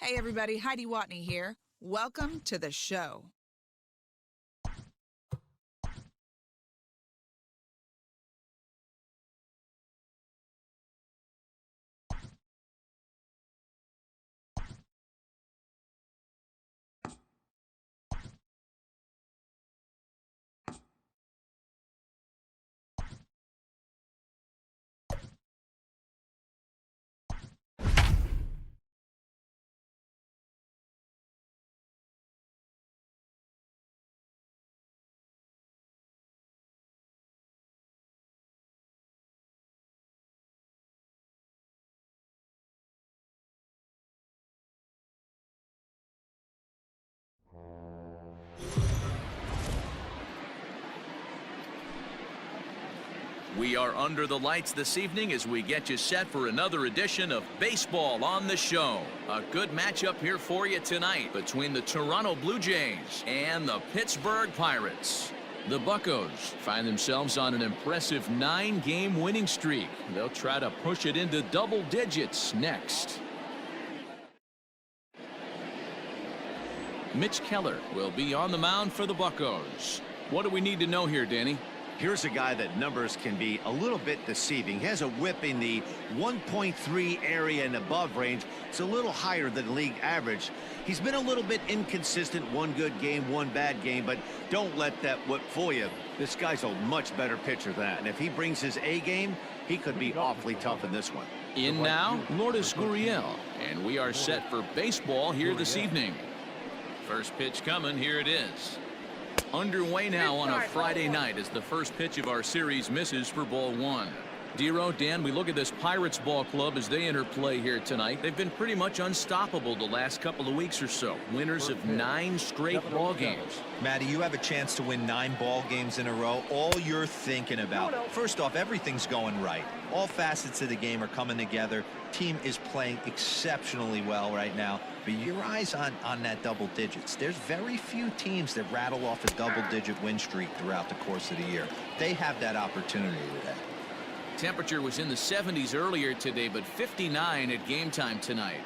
Hey everybody, Heidi Watney here. Welcome to the show. We are under the lights this evening as we get you set for another edition of Baseball on the Show. A good matchup here for you tonight between the Toronto Blue Jays and the Pittsburgh Pirates. The Buccos find themselves on an impressive 9-game winning streak. They'll try to push it into double digits next. Mitch Keller will be on the mound for the Buccos. What do we need to know here, Danny? Here's a guy that numbers can be a little bit deceiving. He has a whip in the 1.3 area and above range. It's a little higher than league average. He's been a little bit inconsistent. One good game, one bad game, but don't let that whip fool you. This guy's a much better pitcher than that, and if he brings his A game, he could be awfully tough in this one. In now, Lourdes Gurriel, and we are set for baseball here this evening. First pitch coming, here it is. Underway now on a Friday night as the first pitch of our series misses for ball one. Dero, Dan, we look at this Pirates ball club as they enter play here tonight. They've been pretty much unstoppable the last couple of weeks or so. Winners of 9 straight ball games. Matty, you have a chance to win 9 ball games in a row. All you're thinking about, first off, everything's going right. All facets of the game are coming together. Team is playing exceptionally well right now. But your eyes on that double digits. There's very few teams that rattle off a double-digit win streak throughout the course of the year. They have that opportunity today. Temperature was in the 70s earlier today, but 59 at game time tonight.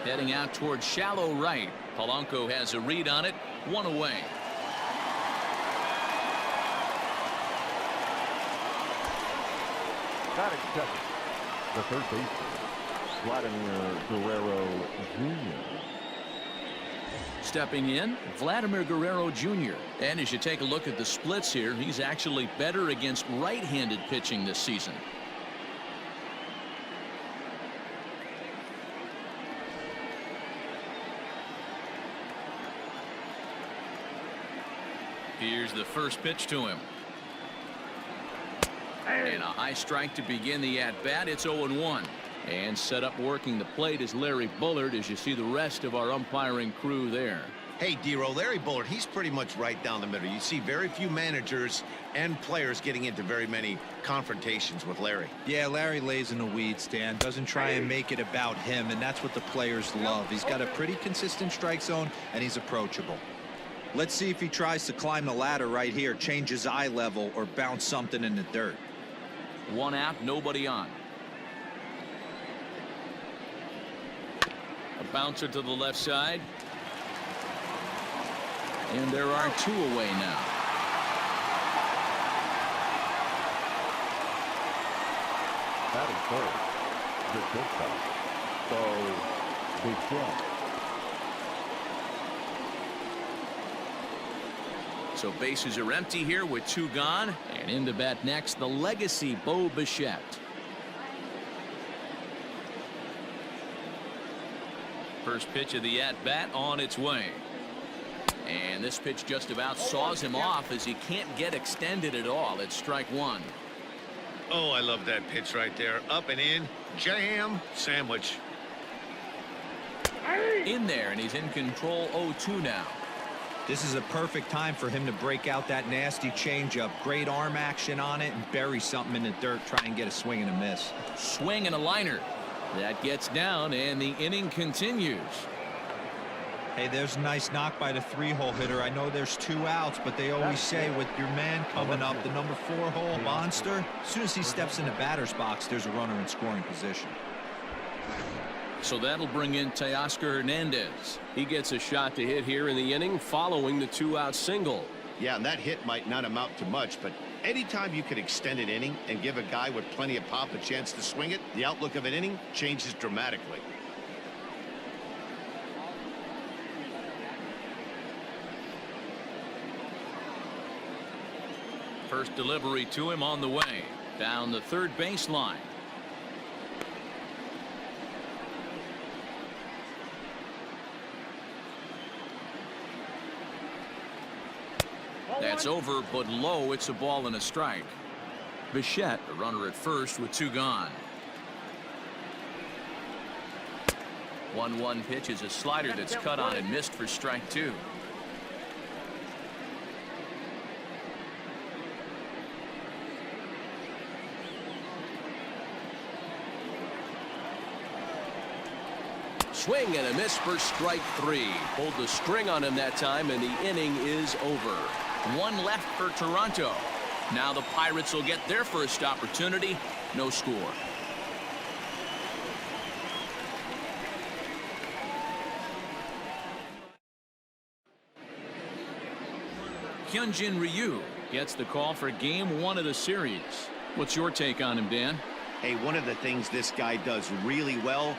Heading out towards shallow right. Polanco has a read on it. 1 away. Batting second, the third baseman, Vladimir Guerrero Jr. Stepping in, Vladimir Guerrero Jr. And as you take a look at the splits here, he's actually better against right-handed pitching this season. Here's the first pitch to him. And a high strike to begin the at-bat. It's 0-1. And set up working the plate is Larry Bullard as you see the rest of our umpiring crew there. Hey, Dero, Larry Bullard, he's pretty much right down the middle. You see very few managers and players getting into very many confrontations with Larry. Yeah, Larry lays in the weeds, Dan. Doesn't try and make it about him, and that's what the players love. He's got a pretty consistent strike zone, and he's approachable. Let's see if he tries to climb the ladder right here, change his eye level, or bounce something in the dirt. 1 out, nobody on. A bouncer to the left side. And there are 2 away now. Batting third, the shortstop, so Bichette. So bases are empty here with 2 gone. And in to bat next, the legacy Bo Bichette. First pitch of the at-bat on its way. And this pitch just about saws him off as he can't get extended at all. It's strike 1. Oh, I love that pitch right there. Up and in, jam, sandwich. In there, and he's in control. 0-2 now. This is a perfect time for him to break out that nasty changeup. Great arm action on it and bury something in the dirt. Try and get a swing and a miss. Swing and a liner. That gets down, and the inning continues. Hey, there's a nice knock by the 3-hole hitter. I know there's 2 outs, but they always say with your man coming up, the number 4-hole monster, as soon as he steps in the batter's box, there's a runner in scoring position. So that'll bring in Teoscar Hernandez. He gets a shot to hit here in the inning following the 2-out single. Yeah, and that hit might not amount to much, but anytime you can extend an inning and give a guy with plenty of pop a chance to swing it, the outlook of an inning changes dramatically. First delivery to him on the way. Down the third baseline. That's over, but low. It's a ball and a strike. Bichette, the runner at first with 2 gone. 1-1 pitch is a slider that's cut on and missed for strike 2. Swing and a miss for strike 3. Pulled the string on him that time, and the inning is over. 1 left for Toronto. Now the Pirates will get their first opportunity. No score. Hyunjin Ryu gets the call for game 1 of the series. What's your take on him, Dan? Hey, one of the things this guy does really well,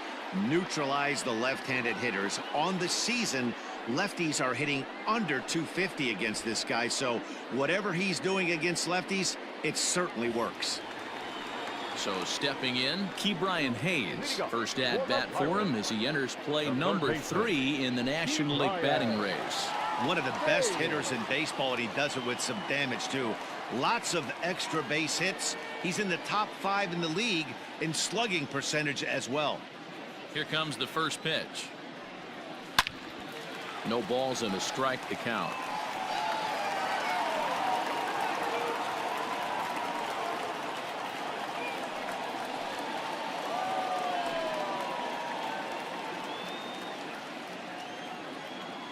neutralize the left-handed hitters. On the season, lefties are hitting under 250 against this guy, so whatever he's doing against lefties, it certainly works. So stepping in, Ke'Bryan Hayes. First at bat for him as he enters play number 3 in the National League batting race. One of the best hitters in baseball, and he does it with some damage too. Lots of extra base hits. He's in the top 5 in the league in slugging percentage as well. Here comes the first pitch. No balls and a strike to count.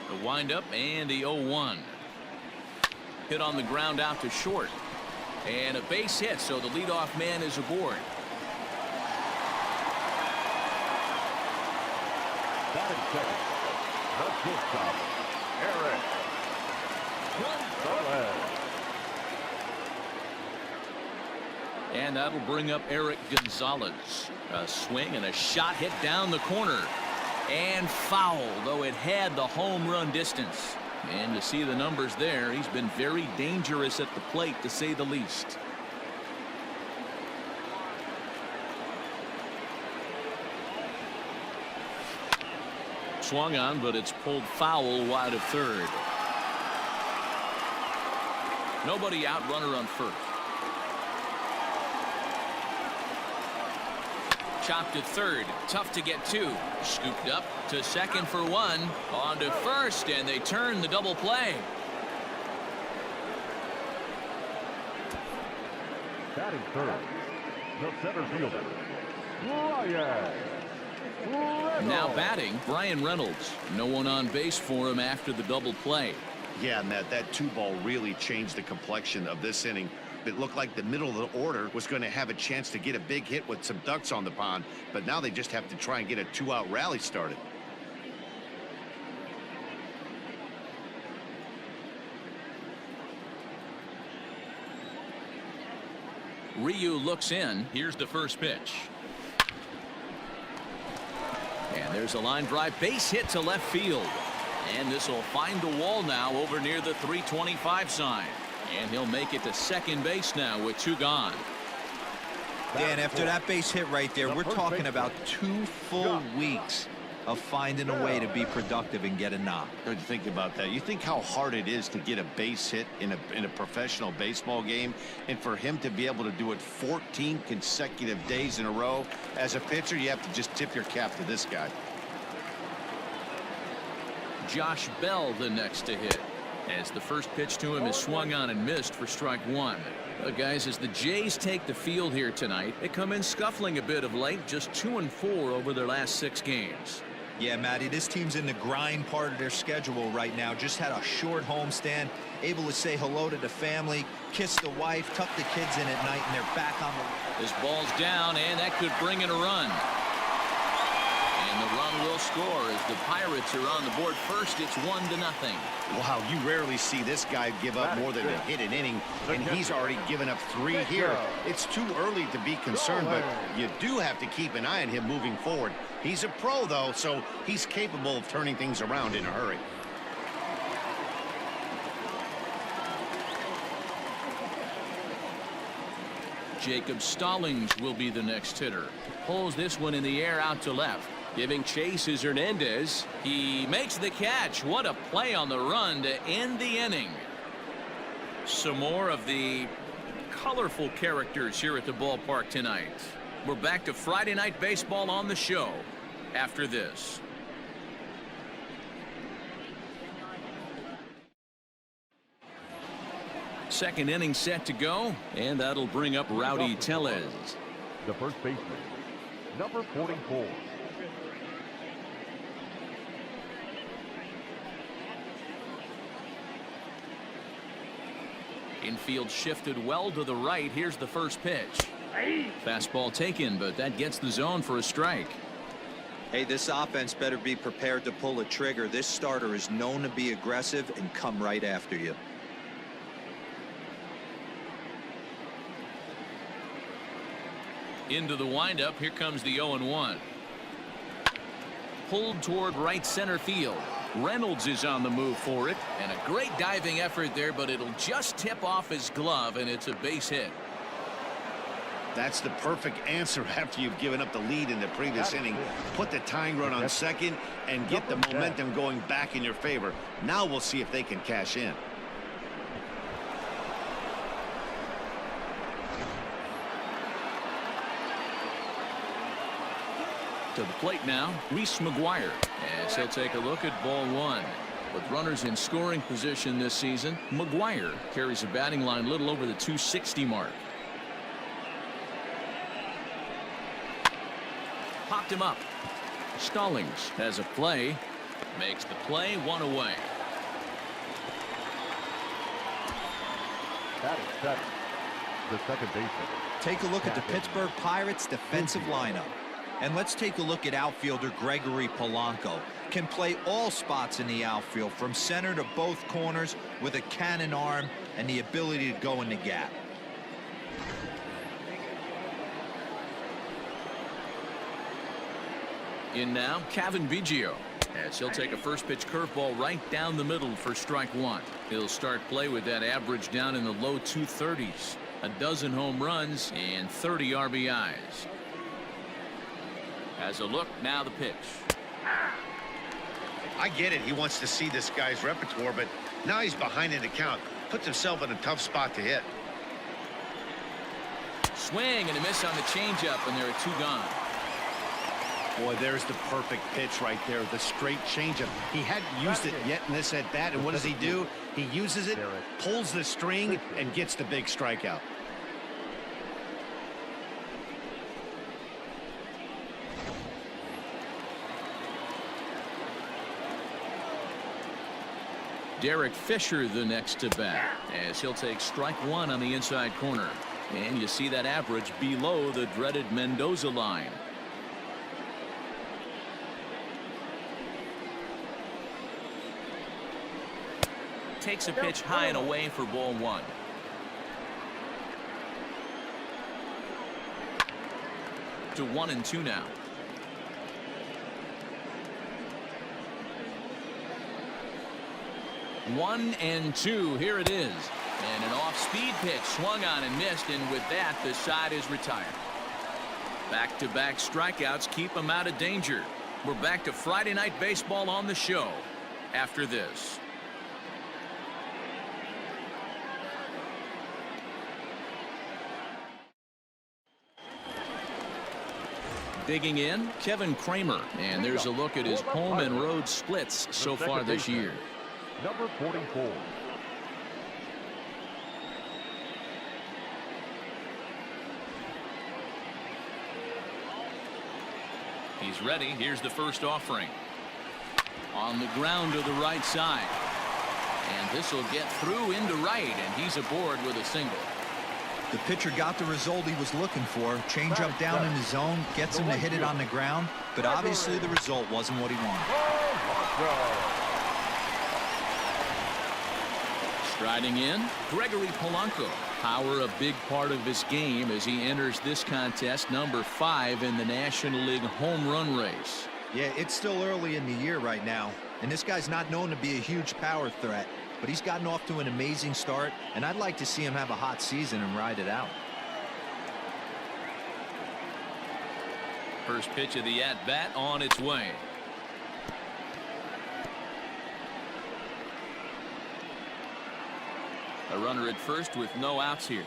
The windup and the 0-1. Hit on the ground out to short. And a base hit, so the leadoff man is aboard. Batting second, the shortstop, Eric Gonzalez. And that'll bring up Eric Gonzalez. A swing and a shot hit down the corner. And foul, though it had the home run distance. And you see the numbers there. He's been very dangerous at the plate, to say the least. Swung on, but it's pulled foul wide of third. Nobody out, runner on first. Chopped to third, tough to get to. Scooped up to second for 1. On to first, and they turn the double play. Batting third, the center fielder, Ryan. Now batting, Brian Reynolds. No one on base for him after the double play. Yeah, Matt, that 2-ball really changed the complexion of this inning. It looked like the middle of the order was going to have a chance to get a big hit with some ducks on the pond, but now they just have to try and get a 2-out rally started. Ryu looks in. Here's the first pitch. And there's a line drive base hit to left field. And this will find the wall now over near the 325 sign. And he'll make it to second base now with 2 gone. Dan, after that base hit right there, we're talking about 2 full weeks of finding a way to be productive and get a knock. Good to think about that. You think how hard it is to get a base hit in a professional baseball game, and for him to be able to do it 14 consecutive days in a row. As a pitcher, you have to just tip your cap to this guy. Josh Bell the next to hit, as the first pitch to him is swung on and missed for strike 1. Guys, as the Jays take the field here tonight, they come in scuffling a bit of late, just 2-4 over their last 6 games. Yeah, Matty, this team's in the grind part of their schedule right now. Just had a short homestand, able to say hello to the family, kiss the wife, tuck the kids in at night, and they're back on the... This ball's down, and that could bring in a run. And the run will score as the Pirates are on the board first. It's 1-0. Wow, you rarely see this guy give up more than a hit an inning, and he's already given up 3 here. It's too early to be concerned, but you do have to keep an eye on him moving forward. He's a pro, though, so he's capable of turning things around in a hurry. Jacob Stallings will be the next hitter. Pulls this one in the air out to left. Giving chase is Hernandez. He makes the catch. What a play on the run to end the inning. Some more of the colorful characters here at the ballpark tonight. We're back to Friday Night Baseball on the show after this. Second inning set to go, and that'll bring up Rowdy Tellez. The first baseman, number 44. Infield shifted well to the right. Here's the first pitch. Fastball taken, but that gets the zone for a strike. Hey, this offense better be prepared to pull a trigger. This starter is known to be aggressive and come right after you. Into the windup. Here comes the 0-1. Pulled toward right center field. Reynolds is on the move for it, and a great diving effort there, but it'll just tip off his glove, and it's a base hit. That's the perfect answer after you've given up the lead in the previous inning. Put the tying run on second and get the momentum going back in your favor. Now we'll see if they can cash in. To the plate now, Reese McGuire, as he'll take a look at ball 1. With runners in scoring position this season, McGuire carries a batting line a little over the 260 mark. Popped him up. Stallings has a play, makes the play, 1 away. That is 7. The second baseman. Take a look at the Pittsburgh Pirates defensive lineup. And let's take a look at outfielder Gregory Polanco. Can play all spots in the outfield from center to both corners with a cannon arm and the ability to go in the gap. In now, Kevin Biggio, as he'll take a first pitch curveball right down the middle for strike 1. He'll start play with that average down in the low 230s. A dozen home runs and 30 RBIs. As a look, now the pitch. I get it. He wants to see this guy's repertoire, but now he's behind in the count. Puts himself in a tough spot to hit. Swing and a miss on the changeup, and there are 2 gone. Boy, there's the perfect pitch right there. The straight changeup. He hadn't used it yet in this at bat, and what does he do? He uses it, pulls the string, and gets the big strikeout. Derek Fisher the next to bat, as he'll take strike 1 on the inside corner. And you see that average below the dreaded Mendoza line. Takes a pitch high and away for ball 1. To 1-2 now. 1-2. Here it is. And an off-speed pitch swung on and missed, and with that, the side is retired. Back-to-back strikeouts keep him out of danger. We're back to Friday Night Baseball on the show after this. Digging in, Kevin Kramer, and there's a look at his home and road splits so far this year. Number 44. He's ready. Here's the first offering. On the ground to the right side. And this will get through into right, and he's aboard with a single. The pitcher got the result he was looking for. Change up down in the zone, gets him to hit it on the ground, but obviously the result wasn't what he wanted. Striding in, Gregory Polanco. Power a big part of his game as he enters this contest, number 5 in the National League home run race. Yeah, it's still early in the year right now, and this guy's not known to be a huge power threat, but he's gotten off to an amazing start, and I'd like to see him have a hot season and ride it out. First pitch of the at-bat on its way. A runner at first with no outs here.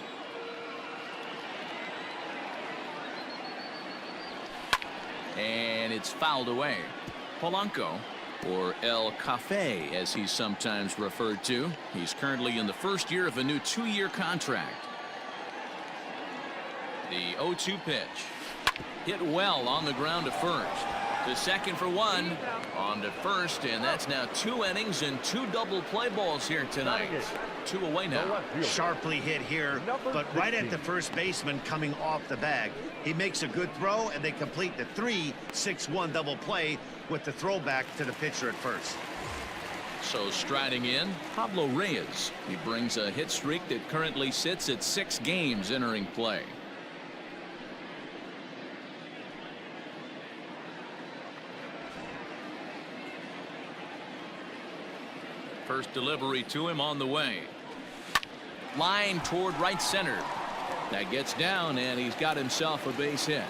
And it's fouled away. Polanco, or El Cafe as he's sometimes referred to. He's currently in the first year of a new 2-year contract. The 0-2 pitch. Hit well on the ground to first. To second for 1. On to first, and that's now 2 innings and 2 double play balls here tonight. 2 away now. Sharply hit here, but right at the first baseman coming off the bag. He makes a good throw, and they complete the 3-6-1 double play with the throwback to the pitcher at first. So striding in, Pablo Reyes. He brings a hit streak that currently sits at 6 games entering play. First delivery to him on the way. Line toward right center. That gets down, and he's got himself a base hit.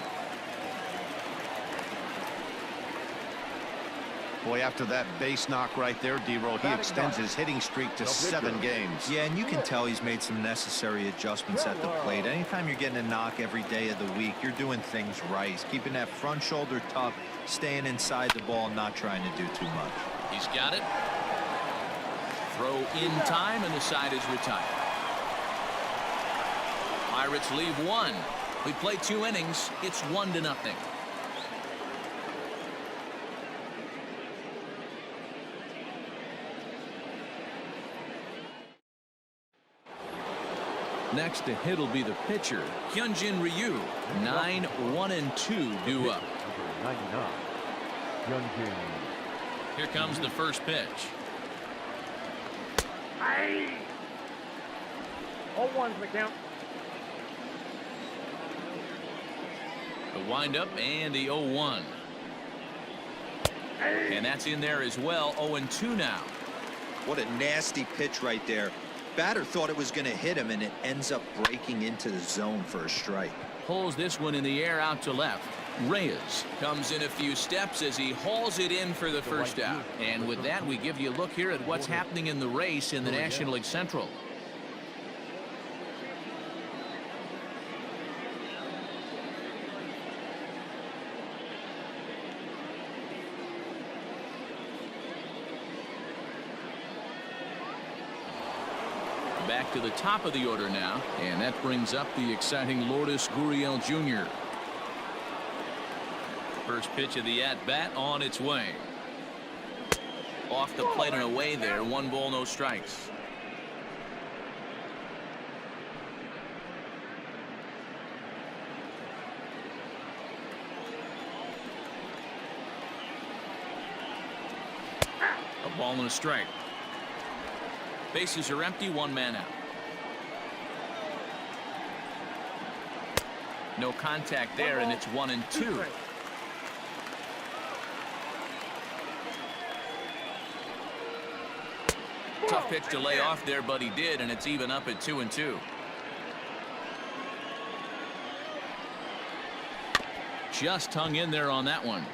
Boy, after that base knock right there, D-Roll, he extends his hitting streak to 7 games. Yeah, and you can tell he's made some necessary adjustments at the plate. Anytime you're getting a knock every day of the week, you're doing things right. He's keeping that front shoulder tough, staying inside the ball, not trying to do too much. He's got it. Throw in time, and the side is retired. Pirates leave 1. We play 2 innings. It's 1-0. Next to hit will be the pitcher, Hyunjin Ryu. 9-1-2 due up. 99. Hyunjin. Here comes the first pitch. 0-1's the count. The windup and the 0-1. And that's in there as well. 0-2 now. What a nasty pitch right there. Batter thought it was going to hit him, and it ends up breaking into the zone for a strike. Pulls this one in the air out to left. Reyes comes in a few steps as he hauls it in for the first out. And with that, we give you a look here at what's happening in the race in the National League Central. Back to the top of the order now, and that brings up the exciting Lourdes Gurriel Jr. First pitch of the at-bat on its way. Off the plate and away there. 1 ball, no strikes. A ball and a strike. Bases are empty, 1 man out. No contact there, and it's 1-2. Tough pitch to lay off there, but he did, and it's even up at 2-2. Just hung in there on that one.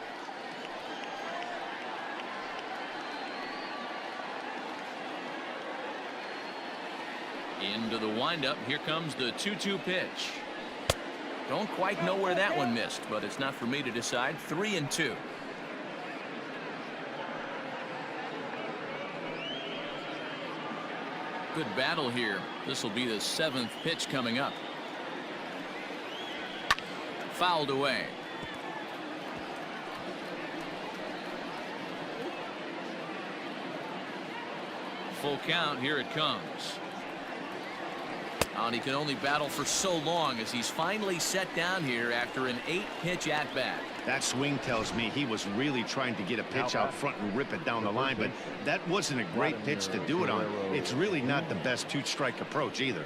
Into the windup. Here comes the 2-2 pitch. Don't quite know where that one missed, but it's not for me to decide. 3-2. Good battle here. This will be the 7th pitch coming up. Fouled away. Full count. Here it comes. And he can only battle for so long as he's finally set down here after an 8-pitch at-bat. That swing tells me he was really trying to get a pitch out front and rip it down the line, but that wasn't a great pitch to do it on. It's really not the best two-strike approach either.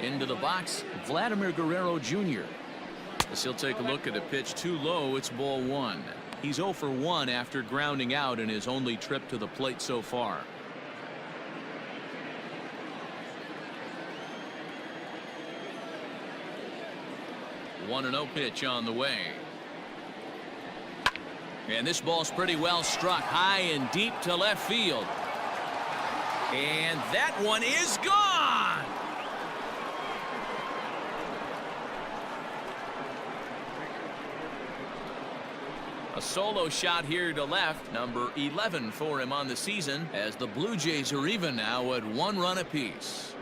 Into the box, Vladimir Guerrero Jr. As he'll take a look at a pitch too low. It's ball 1. He's 0 for 1 after grounding out in his only trip to the plate so far. One 1-0 pitch on the way. And this ball's pretty well struck high and deep to left field. And that one is gone. A solo shot here to left, number 11 for him on the season, as the Blue Jays are even now at 1 run apiece.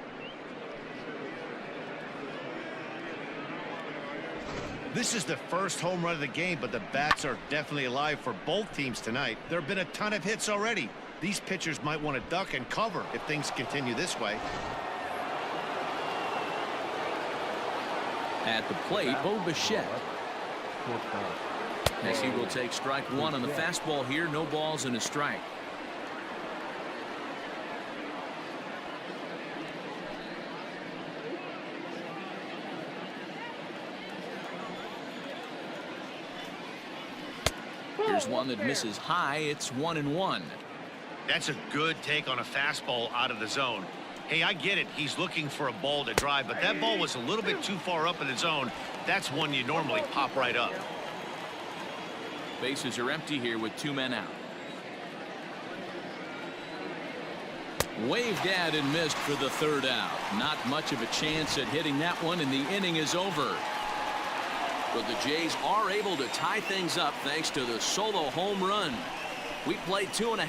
This is the first home run of the game, but the bats are definitely alive for both teams tonight. There have been a ton of hits already. These pitchers might want to duck and cover if things continue this way. At the plate, Bo Bichette. As he will take strike 1 on the fastball here. No balls and a strike. Here's one that misses high. It's 1-1. That's a good take on a fastball out of the zone. Hey, I get it. He's looking for a ball to drive, but that ball was a little bit too far up in the zone. That's one you normally pop right up. Bases are empty here with 2 men out. Waved at and missed for the 3rd out. Not much of a chance at hitting that one, and the inning is over. But the Jays are able to tie things up thanks to the solo home run. We played 2.5,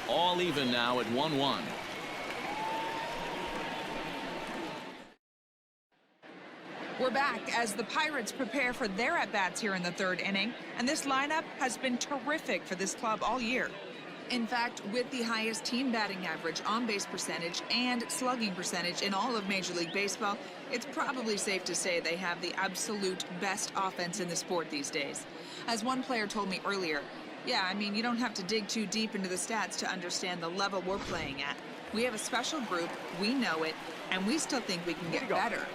all even now at 1-1. We're back as the Pirates prepare for their at-bats here in the 3rd inning, and this lineup has been terrific for this club all year. In fact, with the highest team batting average, on-base percentage, and slugging percentage in all of Major League Baseball, it's probably safe to say they have the absolute best offense in the sport these days. As one player told me earlier, yeah, I mean, you don't have to dig too deep into the stats to understand the level we're playing at. We have a special group, we know it, and we still think we can get better.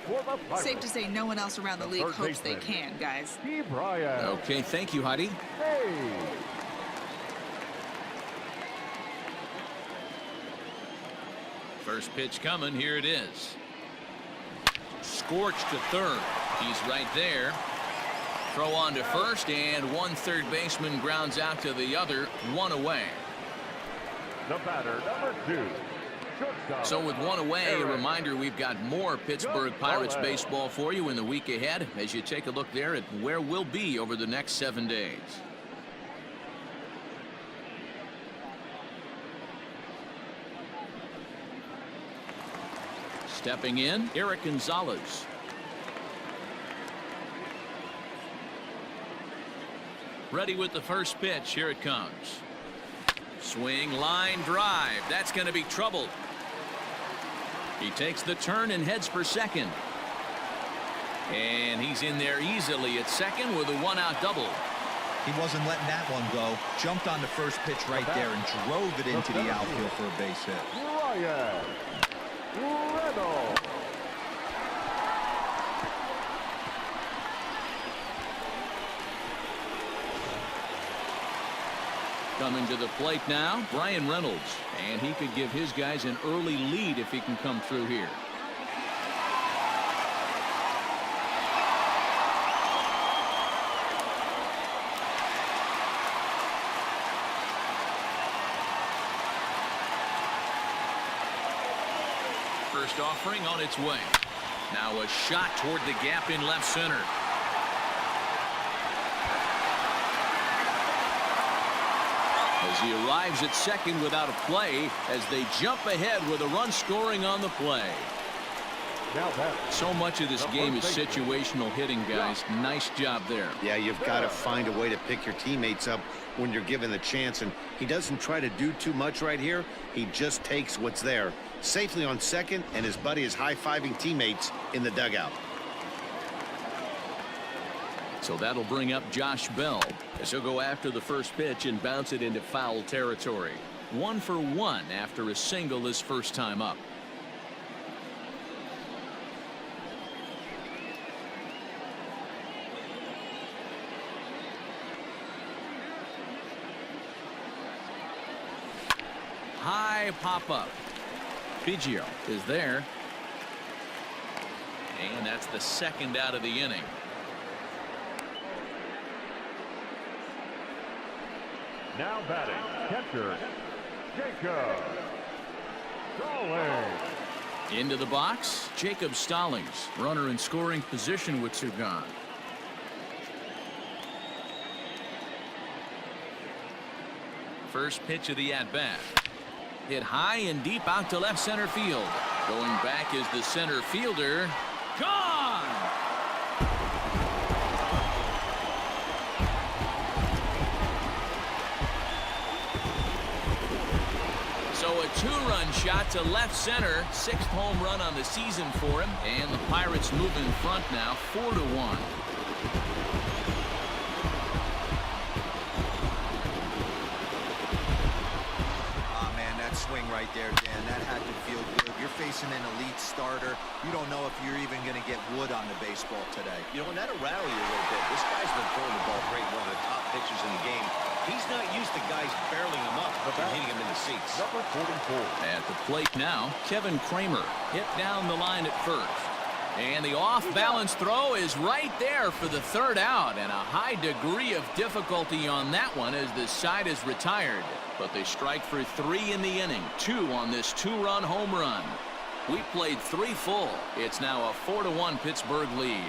Safe to say no one else around the league hopes they can, guys. Okay, thank you, Heidi. First pitch coming. Here it is. Scorched to 3rd. He's right there. Throw on to first, and one third baseman grounds out to the other. 1 away. The batter, number 2. So with 1 away, a reminder we've got more Pittsburgh Pirates baseball for you in the week ahead as you take a look there at where we'll be over the next 7 days. Stepping in, Eric Gonzalez. Ready with the first pitch. Here it comes. Swing, line drive. That's going to be trouble. He takes the turn and heads for second. And he's in there easily at second with a 1-out double. He wasn't letting that one go. Jumped on the first pitch right there and drove it into the outfield for a base hit. Ryan Reynolds. Coming to the plate now, Brian Reynolds. And he could give his guys an early lead if he can come through here. First offering on its way. Now a shot toward the gap in left center. As he arrives at second without a play as they jump ahead with a run scoring on the play. Now batting. So much of this The game is first baseman. situational hitting, guys. Nice job there. Yeah, you've got to find a way to pick your teammates up when you're given the chance, and he doesn't try to do too much right here. He just takes what's there. Safely on second, and his buddy is high-fiving teammates in the dugout. So that'll bring up Josh Bell as he'll go after the first pitch and bounce it into foul territory. 1 for 1 after a single his first time up. High pop up. Biggio is there. And that's the second out of the inning. Now batting, catcher, Jacob Stallings. Into the box, Jacob Stallings, runner in scoring position with 2 gone. First pitch of the at-bat. Hit high and deep out to left center field. Going back is the center fielder. Gone! So a 2-run shot to left center. 6th home run on the season for him. And the Pirates move in front now 4-1. Swing right there, Dan. That had to feel good. You're facing an elite starter. You don't know if you're even going to get wood on the baseball today. You know, and that'll rattle you a little bit. This guy's been throwing the ball great, one of the top pitchers in the game. He's not used to guys barreling him up and hitting him in the seats. Number 44. At the plate now, Kevin Kramer hit down the line at first. And the off-balance throw is right there for the 3rd out, and a high degree of difficulty on that one as the side is retired. But they strike for 3 in the inning, 2 on this 2-run home run. We played 3 full. It's now a 4-1 Pittsburgh lead.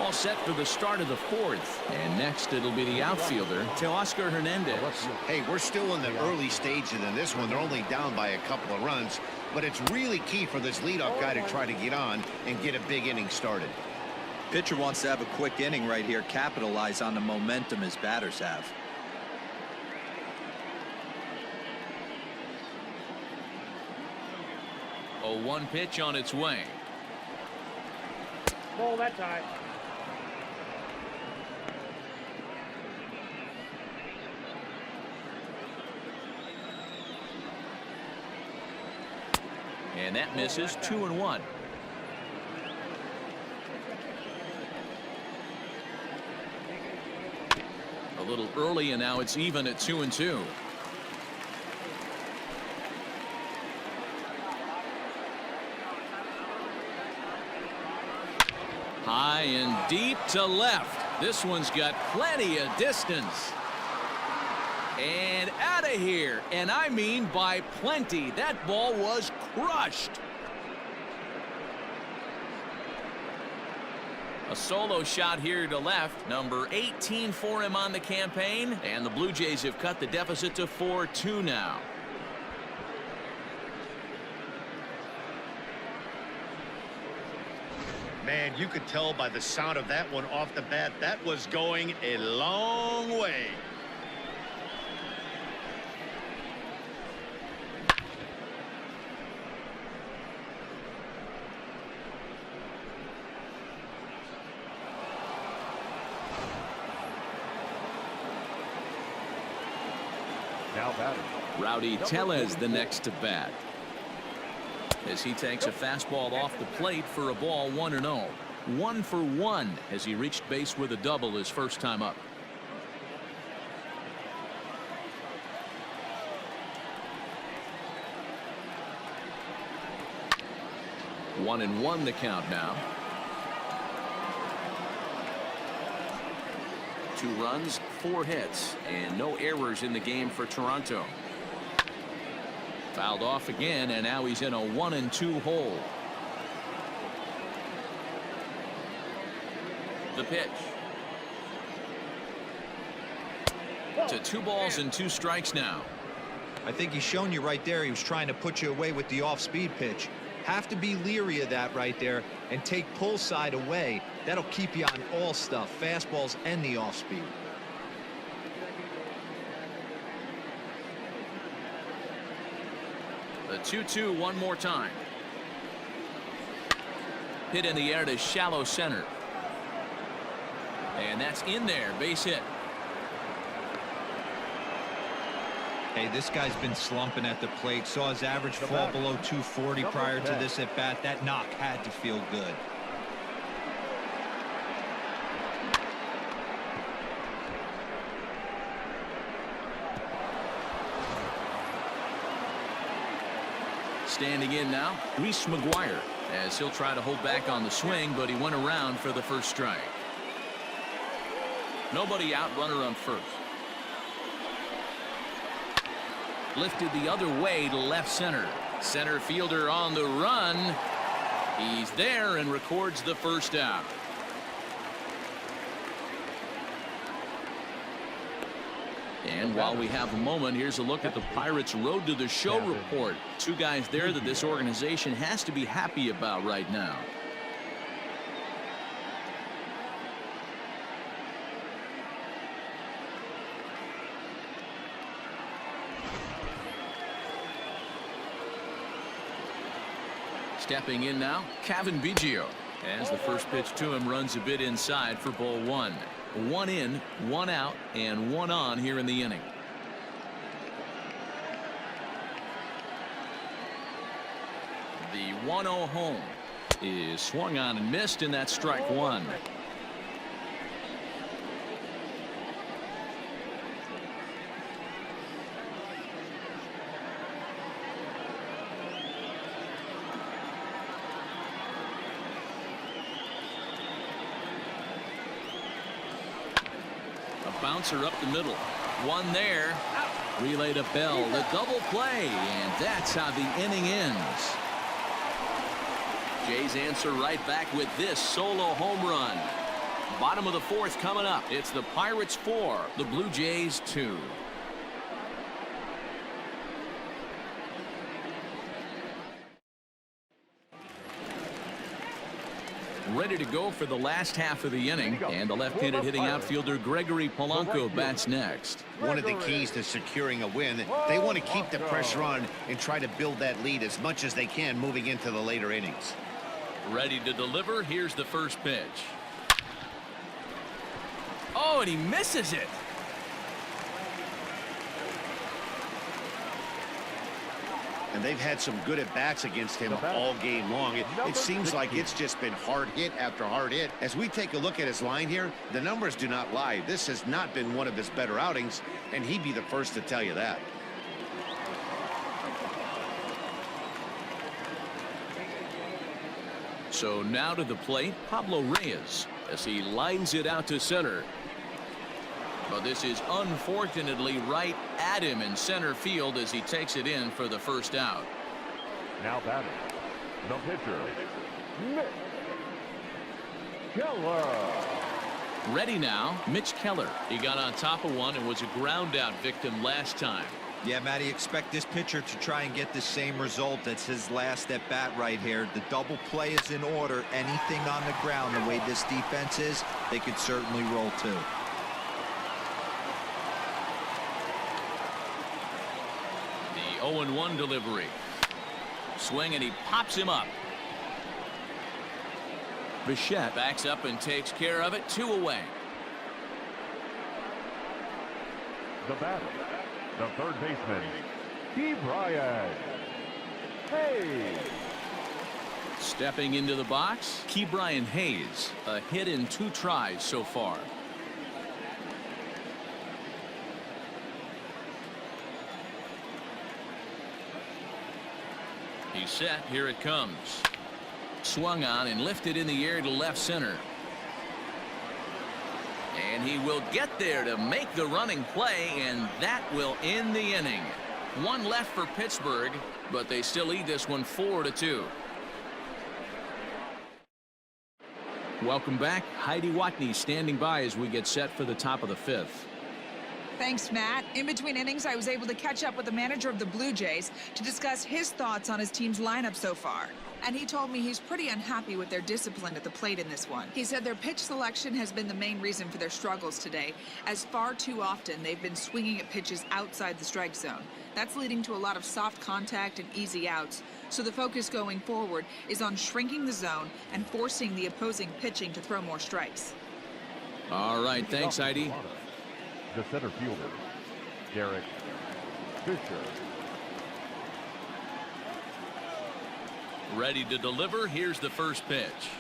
All set for the start of the 4th. And next it'll be the outfielder, Teoscar Hernandez. Hey, we're still in the early stages in this one. They're only down by a couple of runs, but it's really key for this leadoff guy to try to get on and get a big inning started. Pitcher wants to have a quick inning right here, capitalize on the momentum his batters have. A 1 pitch on its way. Ball that time. And that misses. 2-1. A little early, and now it's even at 2-2. High and deep to left. This one's got plenty of distance. And out of here. And I mean by plenty. That ball was crushed. A solo shot here to left. Number 18 for him on the campaign. And the Blue Jays have cut the deficit to 4-2 now. Man, you could tell by the sound of that one off the bat, that was going a long way. Now batting. Rowdy Tellez the next to bat, as he takes a fastball off the plate for a ball 1-0. 1 for 1 as he reached base with a double his first time up. One and one the count now. 2 runs, 4 hits, and no errors in the game for Toronto. Fouled off again, and now he's in a 1-2 hole. The pitch. To 2 balls and 2 strikes now. I think he's shown you right there. He was trying to put you away with the off-speed pitch. Have to be leery of that right there and take pull side away. That'll keep you on all stuff, fastballs and the off-speed. The 2-2 one more time. Hit in the air to shallow center. And that's in there, base hit. Hey, this guy's been slumping at the plate. Saw his average fall below 240 prior to this at bat. That knock had to feel good. Standing in now, Reese McGuire, as he'll try to hold back on the swing, but he went around for the first strike. Nobody out, runner on first. Lifted the other way to left center. Center fielder on the run. He's there and records the first out. And while we have a moment, here's a look at the Pirates' Road to the Show report. Two guys there that this organization has to be happy about right now. Stepping in now, Kevin Biggio, as the first pitch to him runs a bit inside for ball one. One in, one out, and one on here in the inning. The 1-0 home is swung on and missed, and that's strike one. Bouncer up the middle. One there. Relay to Bell. The double play. And that's how the inning ends. Jays answer right back with this solo home run. Bottom of the fourth coming up. It's the Pirates 4, the Blue Jays 2. Ready to go for the last half of the inning, and the left-handed hitting outfielder Gregory Polanco bats next. One of the keys to securing a win, they want to keep the pressure on and try to build that lead as much as they can moving into the later innings. Ready to deliver. Here's the first pitch. Oh, and he misses it. And they've had some good at-bats against him all game long. It seems like it's just been hard hit after hard hit. As we take a look at his line here, the numbers do not lie. This has not been one of his better outings, and he'd be the first to tell you that. So now to the plate, Pablo Reyes, as he lines it out to center. But this is unfortunately right at him in center field as he takes it in for the first out. Now batting, the pitcher, Mitch Keller. Ready now, Mitch Keller. He got on top of one and was a ground out victim last time. Yeah, Matty, expect this pitcher to try and get the same result. That's his last at bat right here. The double play is in order. Anything on the ground, the way this defense is, they could certainly roll too. The 0-1 delivery. Swing, and he pops him up. Bichette backs up and takes care of it. 2 away. The batter, the third baseman, Ke'Bryan Hayes. Stepping into the box, Ke'Bryan Hayes. A hit in 2 tries so far. He's set. Here it comes. Swung on and lifted in the air to left center. And he will get there to make the running play, and that will end the inning. 1 left for Pittsburgh, but they still lead this one 4-2. Welcome back. Heidi Watney standing by as we get set for the top of the 5th. Thanks, Matt. In between innings, I was able to catch up with the manager of the Blue Jays to discuss his thoughts on his team's lineup so far. And he told me he's pretty unhappy with their discipline at the plate in this one. He said their pitch selection has been the main reason for their struggles today, as far too often they've been swinging at pitches outside the strike zone. That's leading to a lot of soft contact and easy outs. So the focus going forward is on shrinking the zone and forcing the opposing pitching to throw more strikes. All right, thanks, Heidi. The center fielder, Derek Fisher. Ready to deliver. Here's the first pitch.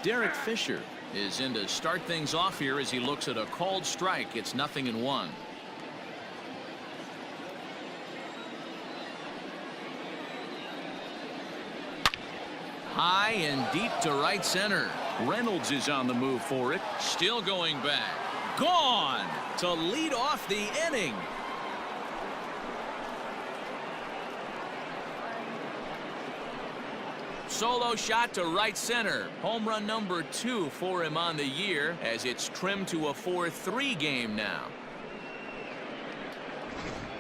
Derek Fisher is in to start things off here as he looks at a called strike. It's 0-1. High and deep to right center. Reynolds is on the move for it. Still going back. Gone to lead off the inning. Solo shot to right center. Home run number 2 for him on the year as it's trimmed to a 4-3 game now.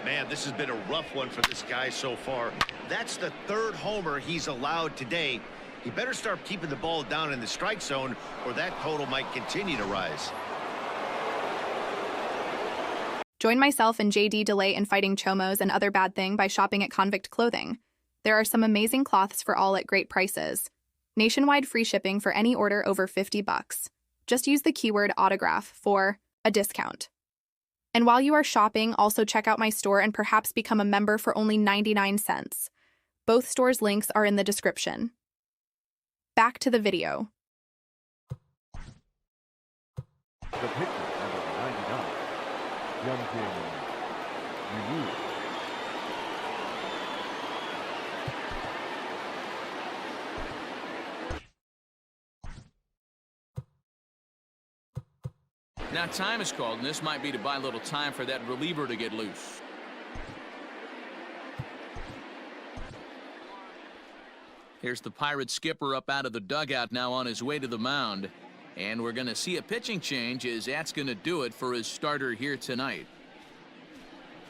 Man, this has been a rough one for this guy so far. That's the 3rd homer he's allowed today. He better start keeping the ball down in the strike zone, or that total might continue to rise. Join myself and JD Delay in fighting chomos and other bad thing by shopping at Convict Clothing. There are some amazing cloths for all at great prices. Nationwide free shipping for any order over $50. Just use the keyword autograph for a discount. And while you are shopping, also check out my store and perhaps become a member for only 99 cents. Both stores' links are in the description. Back to the video. The pitcher, number 99, Hyun-Jin Ryu. Now time is called, and this might be to buy a little time for that reliever to get loose. Here's the Pirates skipper up out of the dugout now on his way to the mound. And we're going to see a pitching change as that's going to do it for his starter here tonight.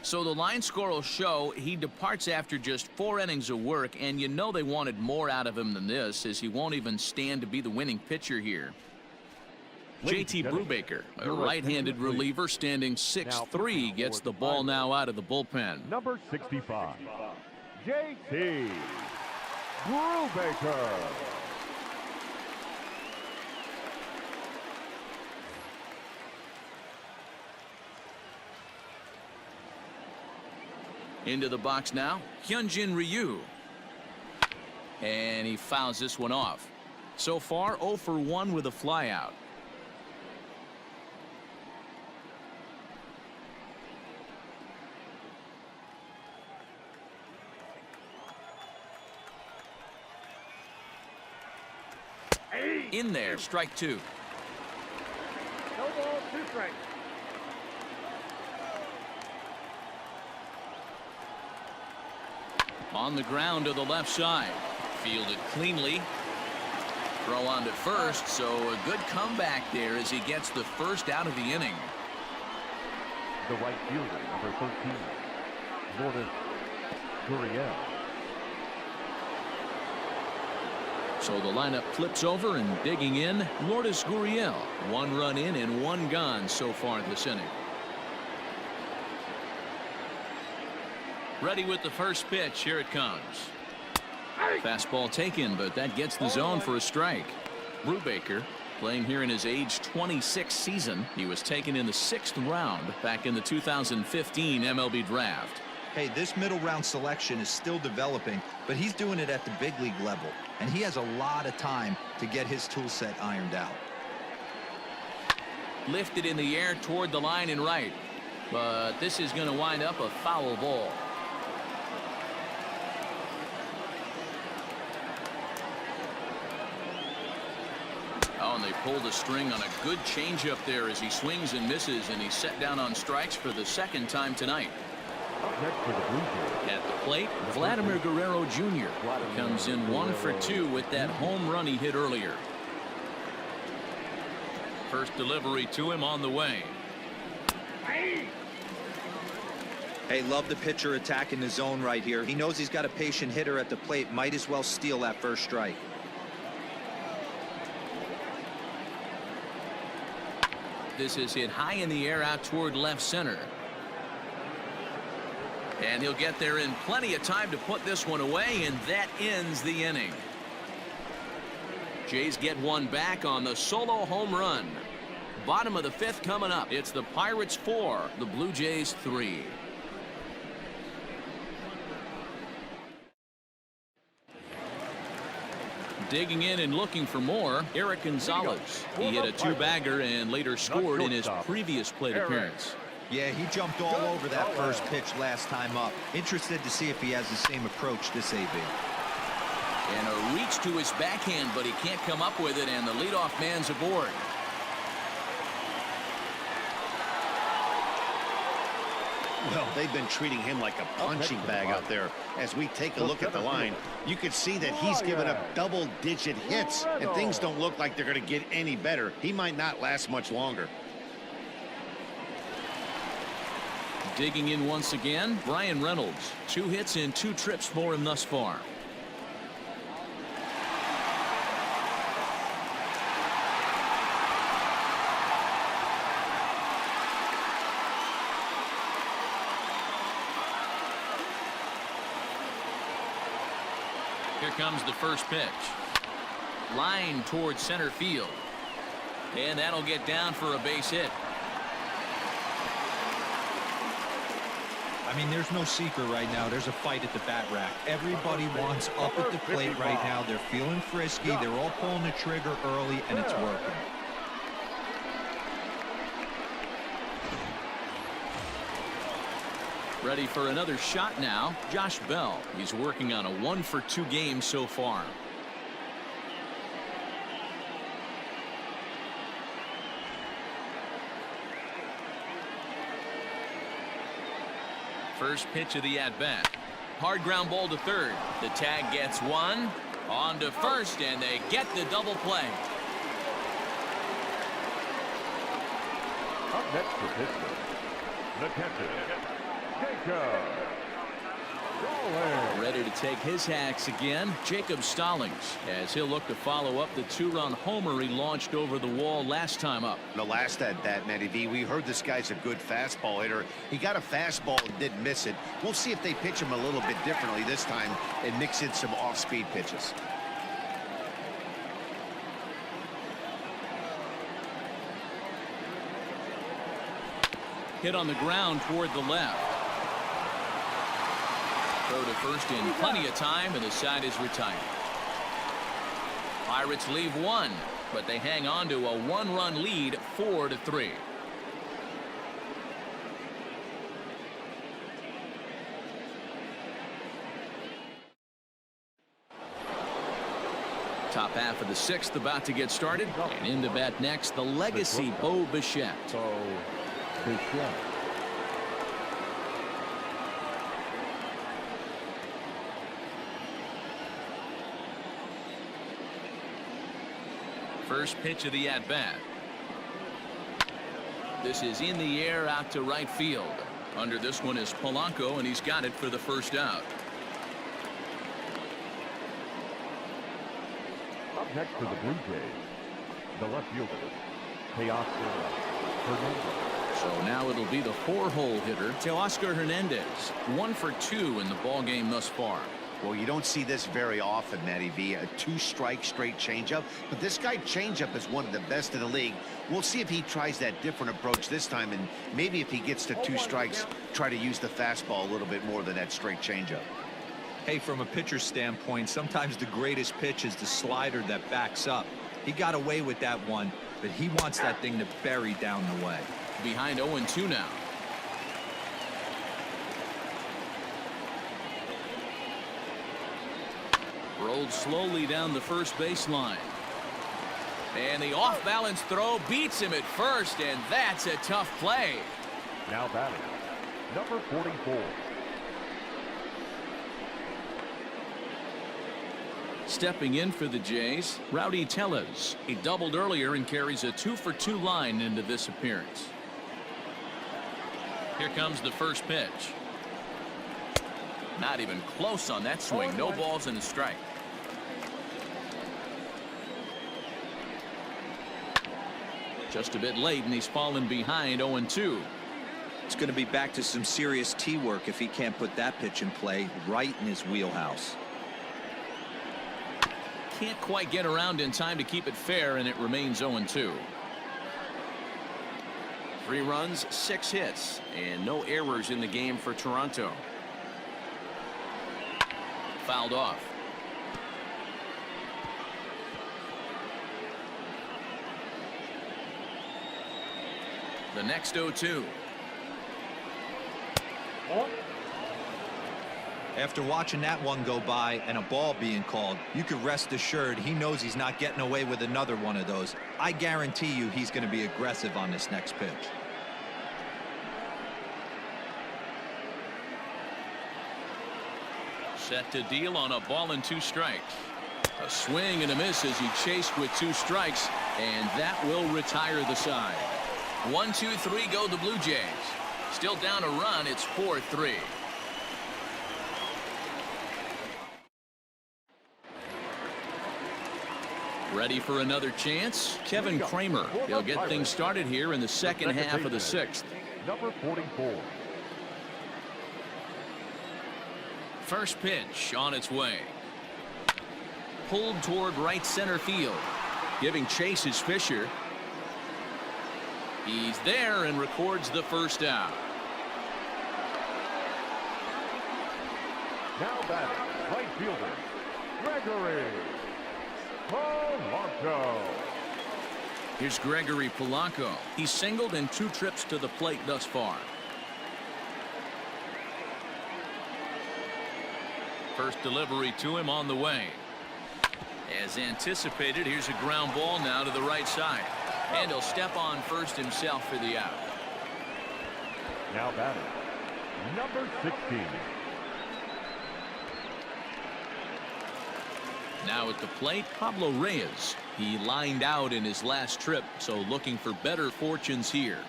So the line score will show he departs after just 4 innings of work, and you know they wanted more out of him than this, as he won't even stand to be the winning pitcher here. JT Brubaker, a right-handed reliever standing 6'3", gets the ball now out of the bullpen. Number 65, JT Brubaker. Into the box now, Hyun-Jin Ryu. And he fouls this one off. So far, 0 for 1 with a flyout. In there, strike 2. No ball, 2 strikes. On the ground to the left side. Fielded cleanly. Throw on to first, so a good comeback there as he gets the first out of the inning. The right fielder, number 13, Lourdes Gurriel. So the lineup flips over, and digging in, Lourdes Gurriel. 1 run in and 1 gone so far this inning. Ready with the first pitch. Here it comes. Fastball taken, but that gets the zone for a strike. Brubaker playing here in his age 26 season. He was taken in the 6th round back in the 2015 MLB draft. Hey, this middle round selection is still developing, but he's doing it at the big league level, and he has a lot of time to get his tool set ironed out. Lifted in the air toward the line and right, but this is going to wind up a foul ball. Oh, and they pulled the string on a good changeup there as he swings and misses, and he's set down on strikes for the 2nd time tonight. Next for the Blue Jays. At the plate, Vladimir Guerrero Jr. comes in 1 for 2 with that home run he hit earlier. First delivery to him on the way. Hey, love the pitcher attacking the zone right here. He knows he's got a patient hitter at the plate. Might as well steal that first strike. This is hit high in the air out toward left center. And he'll get there in plenty of time to put this one away, and that ends the inning. Jays get one back on the solo home run. Bottom of the fifth coming up. It's the Pirates 4, the Blue Jays 3. Digging in and looking for more, Eric Gonzalez. He hit a two-bagger and later scored in his previous plate appearance. Yeah, he jumped all over that first pitch last time up. Interested to see if he has the same approach this AB. And a reach to his backhand, but he can't come up with it, and the leadoff man's aboard. Well, they've been treating him like a punching bag out there. As we take a look at the line, you can see that he's given up double-digit hits, and things don't look like they're going to get any better. He might not last much longer. Digging in once again, Brian Reynolds. 2 hits and 2 trips for him thus far. Here comes the first pitch. Line towards center field. And that'll get down for a base hit. I mean, there's no secret right now. There's a fight at the bat rack. Everybody wants up at the plate right now. They're feeling frisky. They're all pulling the trigger early, and it's working. Ready for another shot now. Josh Bell. He's working on a 1-for-2 game so far. First pitch of the at-bat. Hard ground ball to third. The tag gets one. On to first, and they get the double play. Up next for Pittsburgh, the catcher, Jacob. Ready to take his hacks again, Jacob Stallings, as he'll look to follow up the 2-run homer he launched over the wall last time up. The last at bat, Matty V, we heard this guy's a good fastball hitter. He got a fastball and didn't miss it. We'll see if they pitch him a little bit differently this time and mix in some off-speed pitches. Hit on the ground toward the left. Throw to first in plenty of time, and the side is retired. Pirates leave one, but they hang on to a 1-run lead, 4-3. Top half of the 6th about to get started, and in the bat next, the legacy Bo Bichette. First pitch of the at-bat. This is in the air out to right field. Under this one is Polanco, and he's got it for the first out. Up next for the Blue Jays, the left fielder, Teoscar Hernandez. So now it'll be the 4-hole hitter, Teoscar Hernandez. 1 for 2 in the ball game thus far. Well, you don't see this very often, Matty V. A 2-strike straight changeup. But this guy changeup is one of the best in the league. We'll see if he tries that different approach this time. And maybe if he gets to 2 strikes, try to use the fastball a little bit more than that straight changeup. Hey, from a pitcher's standpoint, sometimes the greatest pitch is the slider that backs up. He got away with that one, but he wants that thing to bury down the way. Behind 0-2 now. Rolled slowly down the first baseline. And the off-balance throw beats him at first, and that's a tough play. Now batting, number 44. Stepping in for the Jays, Rowdy Tellez. He doubled earlier and carries a 2-for-2 line into this appearance. Here comes the first pitch. Not even close on that swing. No balls and a strike. Just a bit late, and he's fallen behind 0-2. It's going to be back to some serious tee work if he can't put that pitch in play right in his wheelhouse. Can't quite get around in time to keep it fair, and it remains 0-2. 3 runs, 6 hits, and no errors in the game for Toronto. Fouled off. The next 0-2. After watching that one go by and a ball being called, you could rest assured he knows he's not getting away with another one of those. I guarantee you he's going to be aggressive on this next pitch. Set to deal on a ball and 2 strikes. A swing and a miss as he chased with 2 strikes, and that will retire the side. 1, 2, 3 go the Blue Jays. Still down a run. It's 4-3. Ready for another chance? Kevin Kramer. He'll get things started here in the second half of the 6th. Number 44. First pitch on its way. Pulled toward right center field. Giving chase is Fisher. He's there and records the first out. Now batting, right fielder, Gregory Polanco. Here's Gregory Polanco. He's singled in 2 trips to the plate thus far. First delivery to him on the way. As anticipated, here's a ground ball now to the right side. And he'll step on first himself for the out. Now batting, number 16. Now at the plate, Pablo Reyes. He lined out in his last trip, so looking for better fortunes here.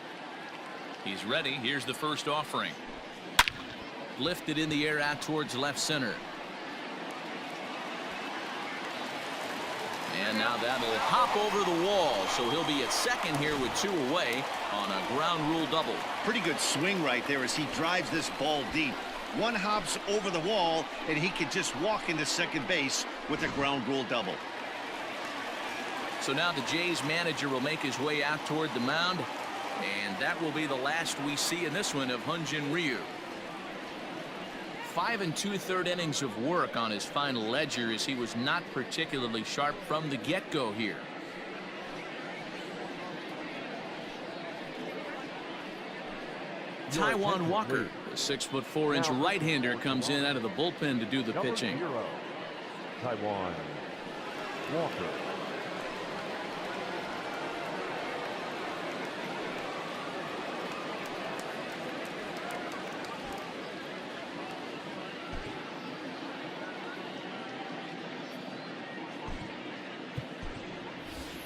He's ready. Here's the first offering. Lifted in the air out towards left center. And now that'll hop over the wall, so he'll be at second here with 2 away on a ground rule double. Pretty good swing right there as he drives this ball deep. 1 hops over the wall, and he can just walk into second base with a ground rule double. So now the Jays manager will make his way out toward the mound, and that will be the last we see in this one of Hyun-Jin Ryu. 5 2/3 innings of work on his final ledger as he was not particularly sharp from the get-go here. Taijuan Walker, the 6'4" right-hander, comes in out of the bullpen to do the pitching. Number 0, Taijuan Walker.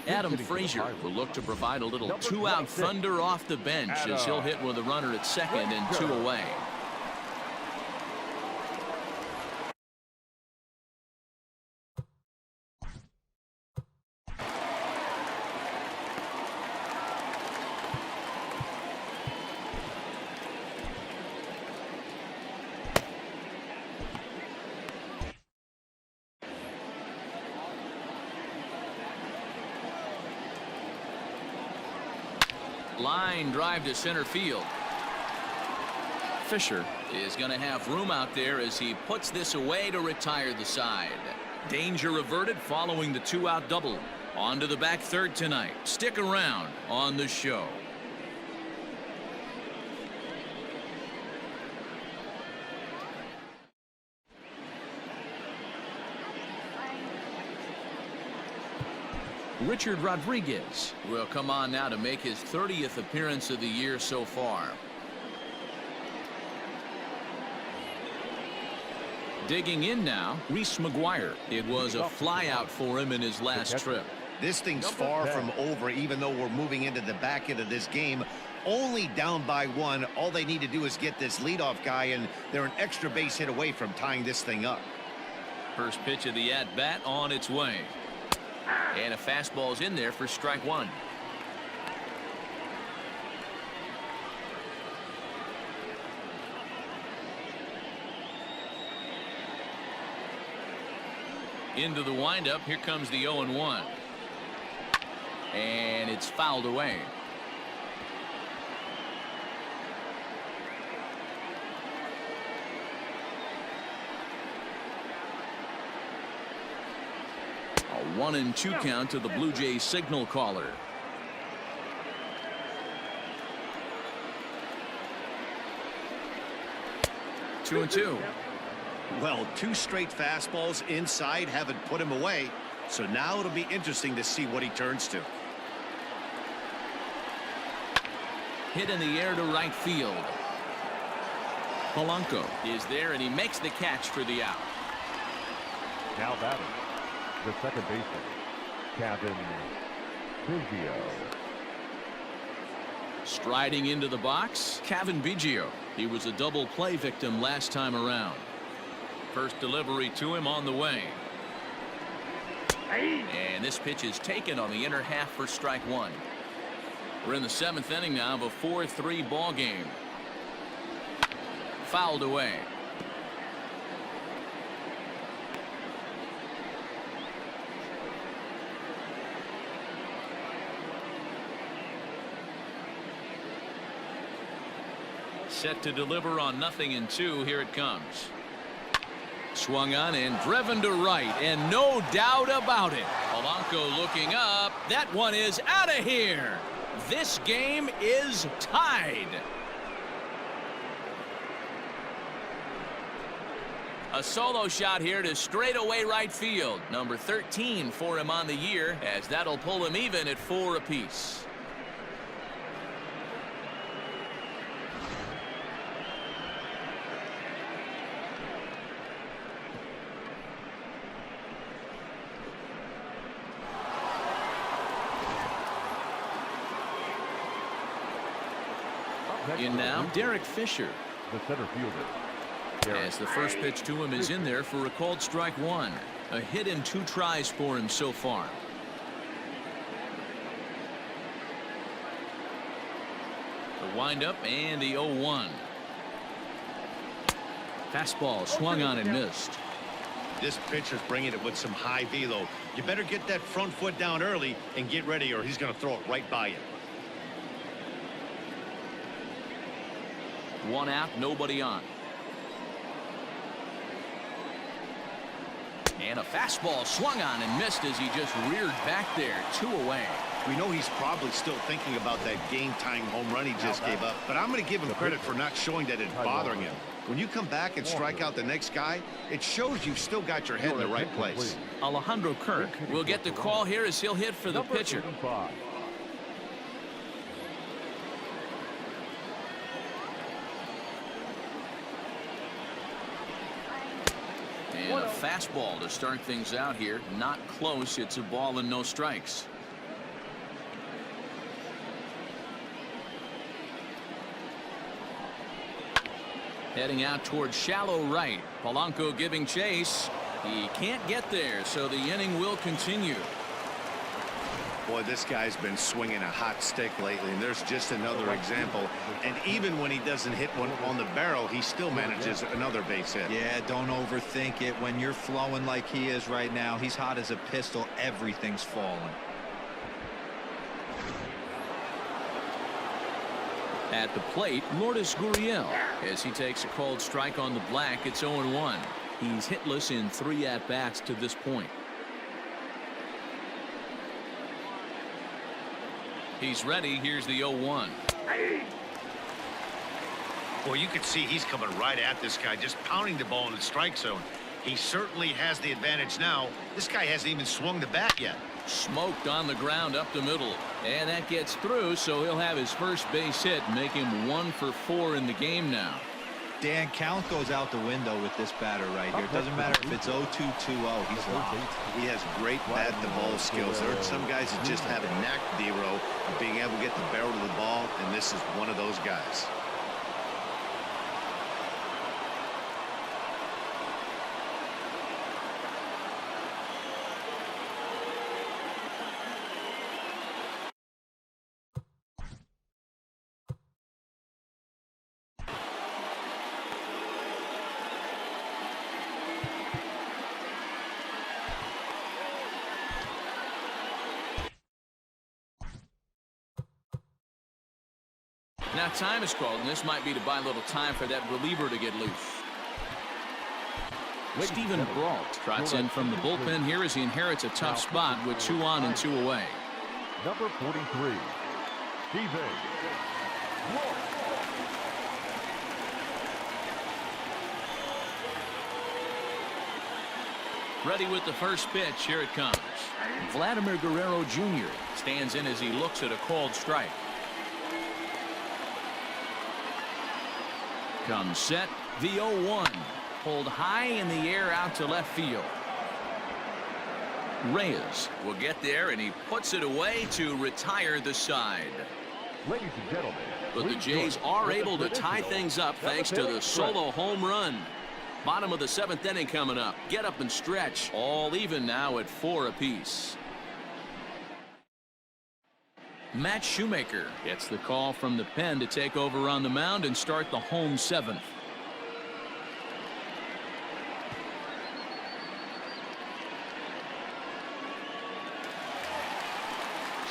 Adam Frazier will look to provide a little 2-out thunder off the bench as he'll hit with a runner at second and 2 away. Line drive to center field. Fisher is going to have room out there as he puts this away to retire the side. Danger averted following the 2-out double. On to the back third tonight. Stick around on the show. Richard Rodriguez will come on now to make his 30th appearance of the year so far. Digging in now, Reese McGuire. It was a flyout for him in his last trip. This thing's far from over, even though we're moving into the back end of this game. Only down by 1. All they need to do is get this leadoff guy, and they're an extra base hit away from tying this thing up. First pitch of the at-bat on its way. And a fastball's in there for strike 1. Into the windup. Here comes the 0-1. And it's fouled away. A 1-2 count to the Blue Jays signal caller. Two and two. Well, 2 straight fastballs inside haven't put him away. So now it'll be interesting to see what he turns to. Hit in the air to right field. Polanco is there, and he makes the catch for the out. Now batting, the second baseman, Cavan Biggio. Striding into the box, Cavan Biggio. He was a double play victim last time around. First delivery to him on the way. And this pitch is taken on the inner half for strike 1. We're in the 7th inning now of a 4-3 ball game. Fouled away. Set to deliver on 0-2. Here it comes. Swung on and driven to right, and no doubt about it. Polanco looking up. That one is out of here. This game is tied. A solo shot here to straightaway right field. Number 13 for him on the year, as that'll pull him even at 4 apiece. In now, Derek Fisher. The center fielder. As the first pitch to him is in there for a called strike 1. A hit in 2 tries for him so far. The windup and the 0-1. Fastball swung on and missed. This pitcher's bringing it with some high velo. You better get that front foot down early and get ready, or he's going to throw it right by you. 1 out, nobody on. And a fastball swung on and missed as he just reared back there. 2 away. We know he's probably still thinking about that game-tying home run he just gave up, but I'm going to give him credit for not showing that it's bothering him. When you come back and strike out the next guy, it shows you've still got your head in the right place. Alejandro Kirk will get the call here as he'll hit for the pitcher. And a fastball to start things out here. Not close. It's a ball and no strikes. Heading out towards shallow right. Polanco giving chase. He can't get there, so the inning will continue. Boy, this guy's been swinging a hot stick lately, and there's just another example. And even when he doesn't hit one on the barrel, he still manages another base hit. Yeah, don't overthink it. When you're flowing like he is right now, he's hot as a pistol. Everything's falling. At the plate, Lourdes Gurriel, as he takes a called strike on the black. It's 0-1. He's hitless in 3 at-bats to this point. He's ready. Here's the 0-1. Well, you can see he's coming right at this guy, just pounding the ball in the strike zone. He certainly has the advantage now. This guy hasn't even swung the bat yet. Smoked on the ground up the middle, and that gets through, so he'll have his first base hit, make him 1 for 4 in the game now. Dan, count goes out the window with this batter right here. It doesn't matter if it's 0-2-2-0. He's locked. He has great bat-to-ball skills. There are some guys that just have a knack, Dero, of being able to get the barrel of the ball, and this is one of those guys. Now time is called, and this might be to buy a little time for that reliever to get loose. Stephen Brault trots in from the bullpen here as he inherits a tough spot with 2 on and 2 away. Number 43, Stephen Brault. Ready with the first pitch. Here it comes. Vladimir Guerrero Jr. stands in as he looks at a called strike. Comes set. The 0-1. Pulled high in the air out to left field. Reyes will get there, and he puts it away to retire the side. Ladies and gentlemen, But the Jays are able to tie things up thanks to the solo home run. Bottom of the 7th inning coming up. Get up and stretch. All even now at 4 apiece. Matt Shoemaker gets the call from the pen to take over on the mound and start the home 7th.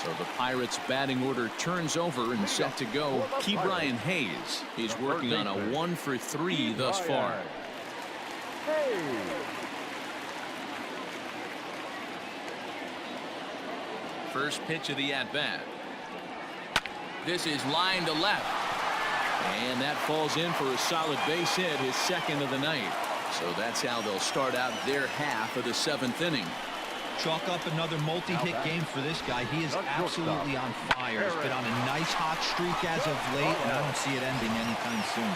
So the Pirates batting order turns over and set to go. Ke'Bryan Hayes is working on a 1-for-3 thus far. First pitch of the at-bat. This is line to left. And that falls in for a solid base hit, his 2nd of the night. So that's how they'll start out their half of the 7th inning. Chalk up another multi-hit game for this guy. He is absolutely on fire. He's been on a nice hot streak as of late, and I don't see it ending anytime soon.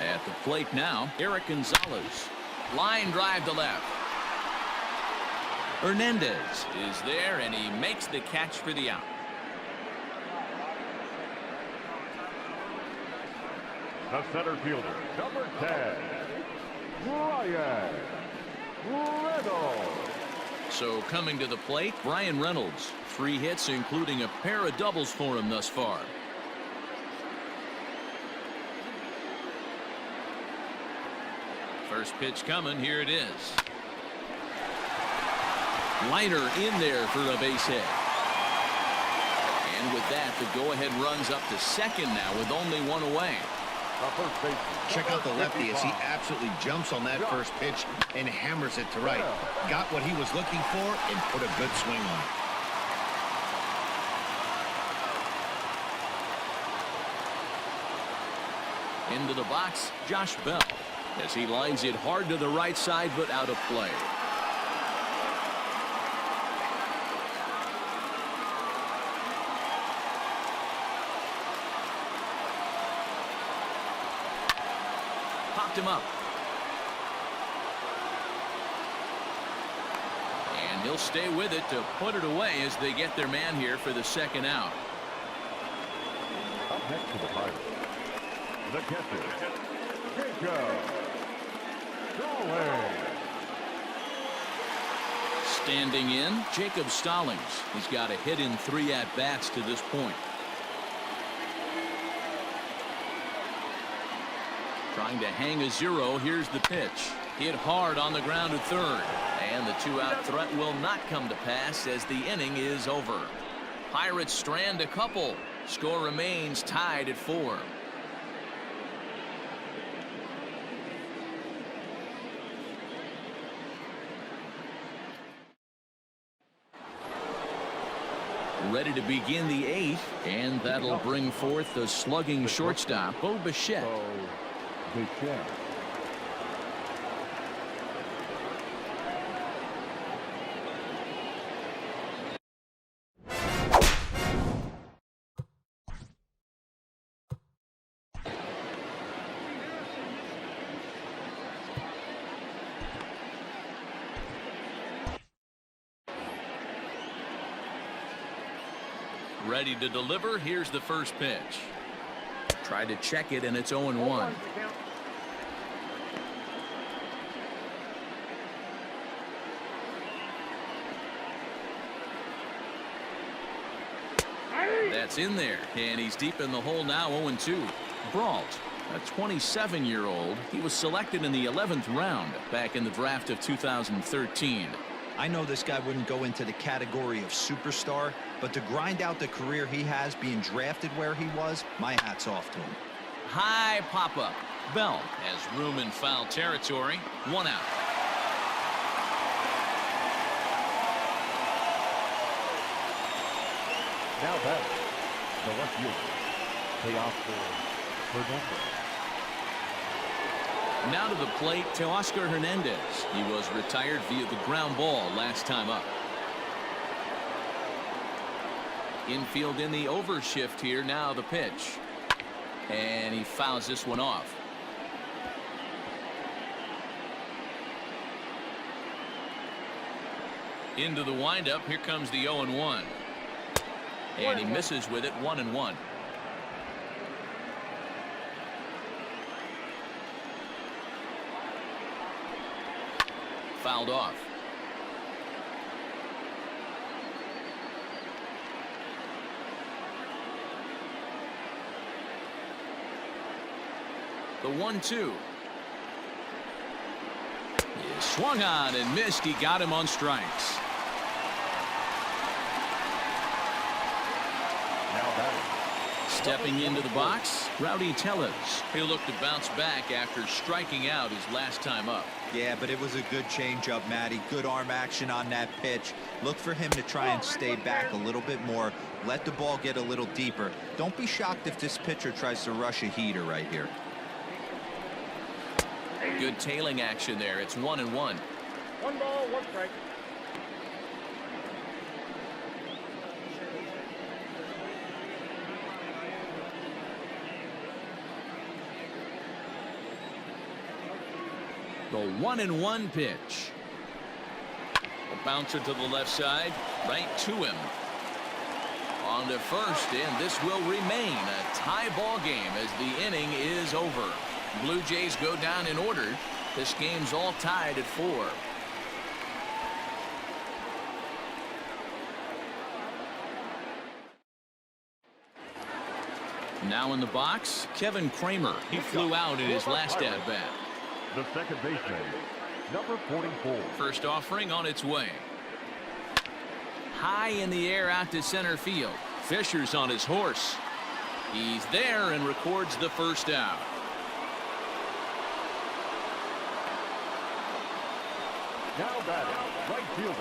At the plate now, Eric Gonzalez. Line drive to left. Hernandez is there, and he makes the catch for the out. The center fielder, number 10, Bryan Reynolds. So coming to the plate, Bryan Reynolds. 3 hits, including a pair of doubles for him thus far. First pitch coming. Here it is. Liner in there for a base hit. And with that, the go-ahead runs up to 2nd now with only 1 away. Check out the lefty as he absolutely jumps on that first pitch and hammers it to right. Got what he was looking for and put a good swing on it. Into the box, Josh Bell, as he lines it hard to the right side, but out of play. Popped him up. And he'll stay with it to put it away as they get their man here for the 2nd out. Up next to the Pirates, the catcher, Jacob Stallings. Standing in, Jacob Stallings. He's got a hit in 3 at-bats to this point. Trying to hang a 0. Here's the pitch. Hit hard on the ground to 3rd. And the 2-out threat will not come to pass as the inning is over. Pirates strand a couple. Score remains tied at 4. Ready to begin the 8th, and that'll bring forth the slugging shortstop, Bo Bichette. Ready to deliver. Here's the first pitch. Tried to check it, and it's 0-1. That's in there, and he's deep in the hole now. 0-2. Brault, a 27-year-old. He was selected in the 11th round back in the draft of 2013. I know this guy wouldn't go into the category of superstar, but to grind out the career he has being drafted where he was, my hat's off to him. High pop-up. Bell has room in foul territory. 1 out. Now batting, the left fielder, Teoscar Hernandez. Now to the plate, Teoscar Hernandez. He was retired via the ground ball last time up. Infield in the overshift here. Now the pitch. And he fouls this one off. Into the windup. Here comes the 0-1. And he misses with it. 1-1. Fouled off. The 1-2. He swung on and missed. He got him on strikes. Now batting, Stepping into the box, Rowdy Tellez. He'll look to bounce back after striking out his last time up. Yeah, but it was a good changeup, Matty. Good arm action on that pitch. Look for him to try and stay back a little bit more. Let the ball get a little deeper. Don't be shocked if this pitcher tries to rush a heater right here. Good tailing action there. It's 1-1. 1 ball, 1 strike. The 1-1 pitch. A bouncer to the left side, right to him. On to first, and this will remain a tie ball game as the inning is over. Blue Jays go down in order. This game's all tied at 4. Now in the box, Kevin Kramer. He flew out in his last at-bat. the second baseman, number 44. First offering on its way. High in the air out to center field. Fisher's on his horse. He's there and records the first out. Now batting, right fielder,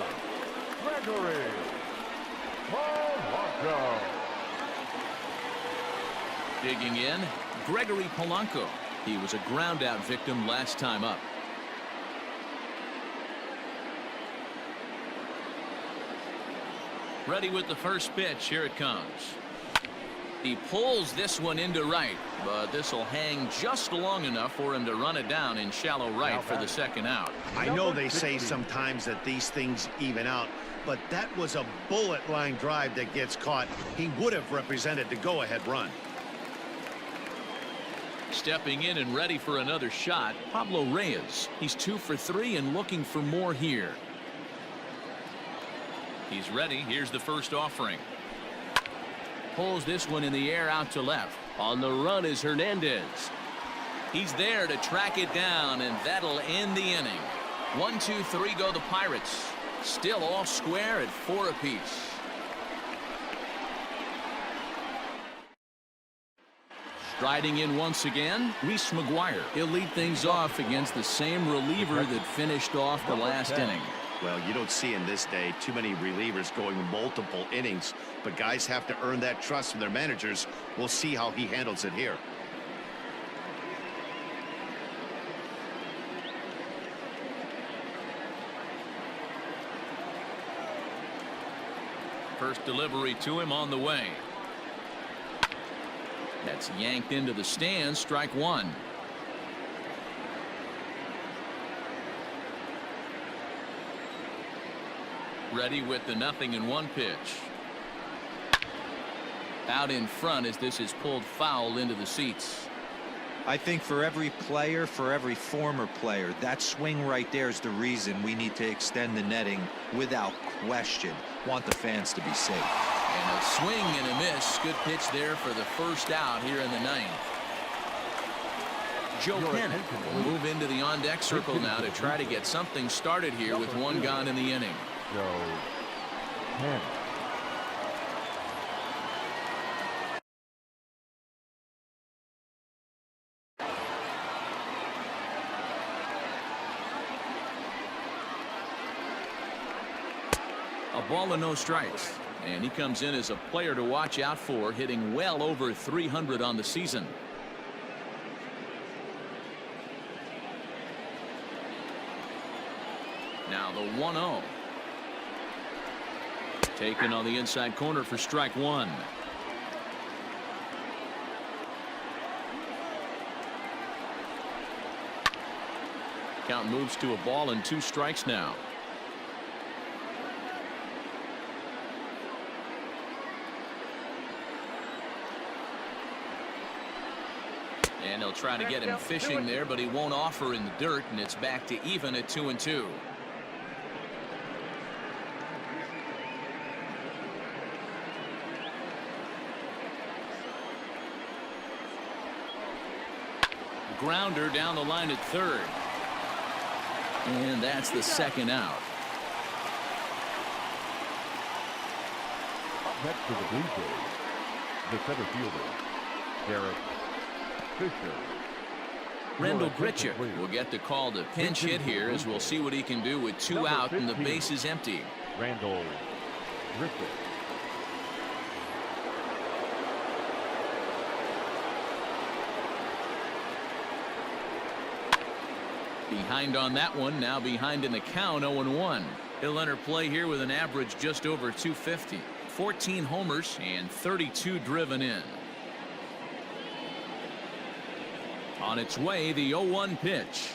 Gregory Polanco. Digging in, Gregory Polanco. He was a ground-out victim last time up. Ready with the first pitch. Here it comes. He pulls this one into right, but this will hang just long enough for him to run it down in shallow right for the second out. I know they say sometimes that these things even out, but that was a bullet line drive that gets caught. He would have represented the go-ahead run. Stepping in and ready for another shot, Pablo Reyes. He's 2 for 3 and looking for more here. He's ready. Here's the first offering. Pulls this one in the air out to left. On the run is Hernandez. He's there to track it down, and that'll end the inning. 1, 2, 3 go the Pirates. Still all square at 4 apiece. Striding in once again, Reese McGuire. He'll lead things off against the same reliever that finished off the last inning. Well, you don't see in this day too many relievers going multiple innings, but guys have to earn that trust from their managers. We'll see how he handles it here. First delivery to him on the way. That's yanked into the stands. Strike one. Ready with the 0-1 pitch. out in front as this is pulled foul into the seats. I think for every player, for every former player, that swing right there is the reason we need to extend the netting without question. Want the fans to be safe. And a swing and a miss. Good pitch there for the first out here in the ninth. Joe Pennant will move into the on-deck circle now to try to get something started here with one gone in the inning. Joe Pennant. A ball and no strikes. And he comes in as a player to watch out for, hitting well over 300 on the season. Now the 1-0. Taken on the inside corner for strike one. Count moves to a ball and 2 strikes now. And he'll try to get him fishing there, but he won't offer in the dirt, and it's back to even at 2-2. Grounder down the line at third. And that's the second out. Up next for the Blue Jays, the center fielder, Derek Fisher. Randall Grichuk will get the call to pinch hit here, as we'll see what he can do with 2 out and the base is empty. Randall Grichuk. Behind on that one, now behind in the count, 0-1. He'll enter play here with an average just over 250. 14 homers and 32 driven in. On its way, the 0-1 pitch.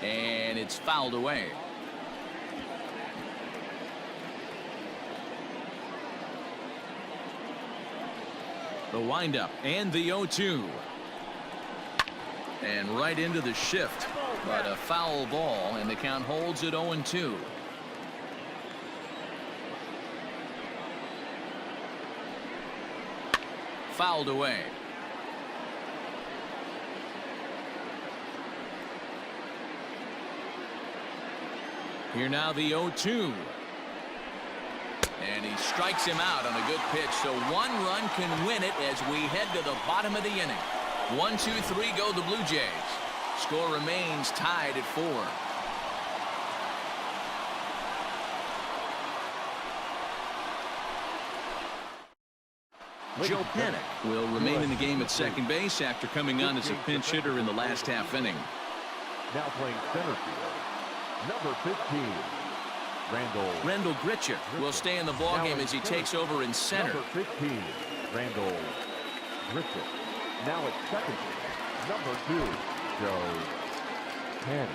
And it's fouled away. The windup and the 0-2. And right into the shift, but a foul ball, and the count holds at 0-2. Fouled away. Here now the 0-2. And he strikes him out on a good pitch, so 1 run can win it as we head to the bottom of the inning. 1, 2, 3 go the Blue Jays. Score remains tied at 4. Joe Pennant will remain in the game at second base after coming on as a pinch hitter in the last half inning. Now playing center field, number 15, Randall Grichuk will stay in the ballgame as he takes over in center. Number 15, Randall Grichuk. Now at second base, number 2, Joe Pennant.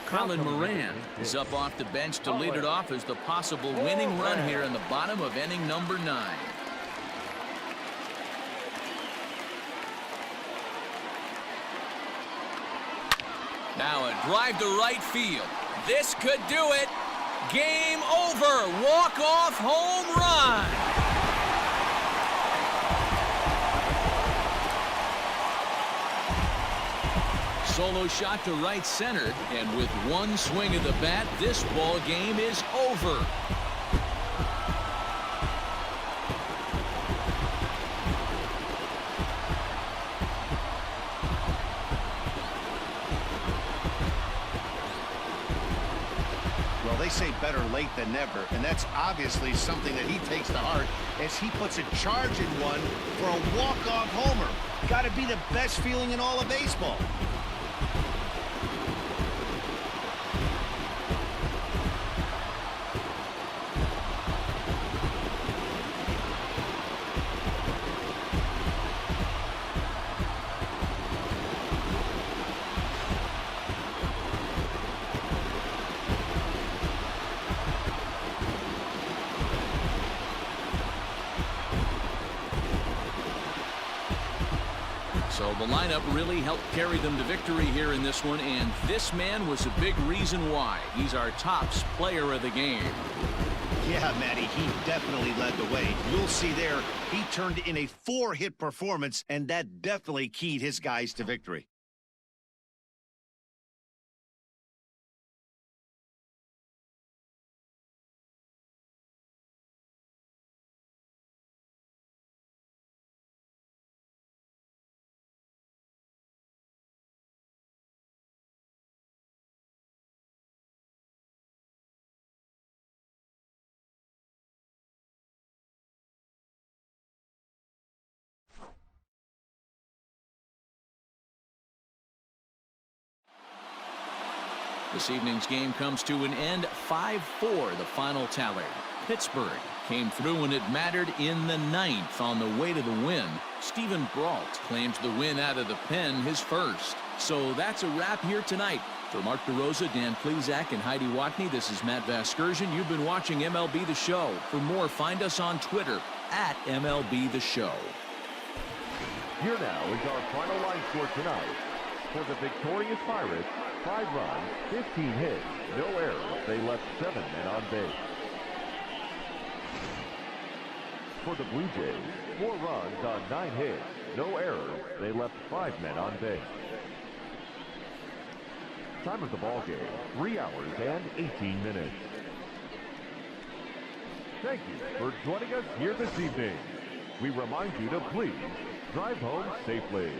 Colin Moran is up off the bench to lead it off as the possible winning run here in the bottom of inning number 9. Now a drive to right field. This could do it. Game over. Walk-off home run. Solo shot to right center, and with 1 swing of the bat, this ball game is over. Well, they say better late than never, and that's obviously something that he takes to heart as he puts a charge in one for a walk-off homer. Got to be the best feeling in all of baseball. So the lineup really helped carry them to victory here in this one, and this man was a big reason why. He's our tops player of the game. Yeah, Matty, he definitely led the way. You'll see there, he turned in a 4-hit performance, and that definitely keyed his guys to victory. This evening's game comes to an end, 5-4, the final tally. Pittsburgh came through when it mattered in the 9th on the way to the win. Stephen Brault claims the win out of the pen, his first. So that's a wrap here tonight. For Mark DeRosa, Dan Plezak, and Heidi Watney, this is Matt Vasgersian. You've been watching MLB The Show. For more, find us on Twitter at MLB The Show. Here now is our final line score tonight. For the victorious Pirates, 5 runs, 15 hits, no errors. They left 7 men on base. For the Blue Jays, 4 runs on 9 hits, no errors. They left 5 men on base. Time of the ball game, 3 hours and 18 minutes. Thank you for joining us here this evening. We remind you to please drive home safely.